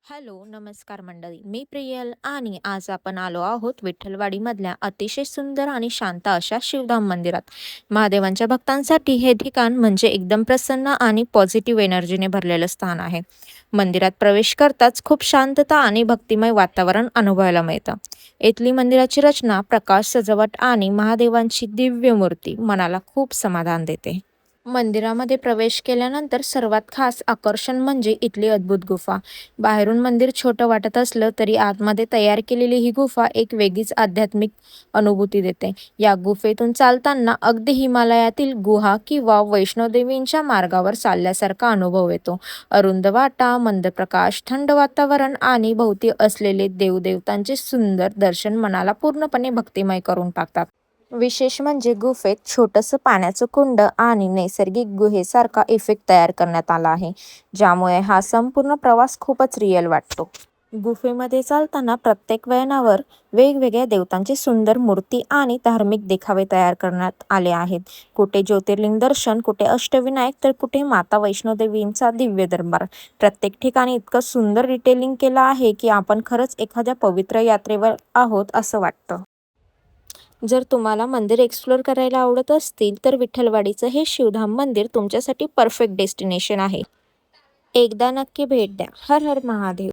Hello, नमस्कार मंडळी. मी प्रियल आणि आज आपण आलो आहोत विठ्ठलवाडीमधल्या अतिशय सुंदर आणि शांत अशा शिवधाम मंदिरात. महादेवांच्या भक्तांसाठी हे ठिकाण म्हणजे एकदम प्रसन्न आणि पॉझिटिव्ह एनर्जीने भरलेलं स्थान आहे. मंदिरात प्रवेश करताच खूप शांतता आणि भक्तिमय वातावरण अनुभवायला मिळतं. इथली मंदिराची रचना, प्रकाश, सजावट आणि महादेवांची दिव्य मूर्ती मनाला खूप समाधान देते. मंदिरामध्ये प्रवेश केल्यानंतर सर्वात खास आकर्षण म्हणजे इथली अद्भुत गुफा. बाहेरून मंदिर छोटं वाटत असलं तरी आतमध्ये तयार केलेली ही गुफा एक वेगळीच आध्यात्मिक अनुभूती देते. या गुफेतून चालताना अगदी हिमालयातील गुहा किंवा वैष्णोदेवींच्या मार्गावर चालल्यासारखा अनुभव येतो. अरुंद वाटा, मंद प्रकाश, थंड वातावरण आणि भोवती असलेले देवदेवतांचे सुंदर दर्शन मनाला पूर्णपणे भक्तिमय करून टाकतात. विशेष म्हणजे गुफेत छोटंसं पाण्याचं कुंड आणि नैसर्गिक गुहेसारखा इफेक्ट तयार करण्यात आला आहे, ज्यामुळे हा संपूर्ण प्रवास खूपच रिअल वाटतो. गुफेमध्ये चालताना प्रत्येक वळणावर वेगवेगळ्या देवतांची सुंदर मूर्ती आणि धार्मिक देखावे तयार करण्यात आले आहेत. कुठे ज्योतिर्लिंग दर्शन, कुठे अष्टविनायक, तर कुठे माता वैष्णोदेवींचा दिव्य दरबार. प्रत्येक ठिकाणी इतकं सुंदर डिटेलिंग केलं आहे की आपण खरंच एखाद्या पवित्र यात्रेवर आहोत असं वाटतं. जर तुम्हाला मंदिर एक्सप्लोर करायला आवडत असतील तर विठ्ठलवाडीचं हे शिवधाम मंदिर तुमच्यासाठी परफेक्ट डेस्टिनेशन आहे. एकदा नक्की भेट द्या. हर हर महादेव.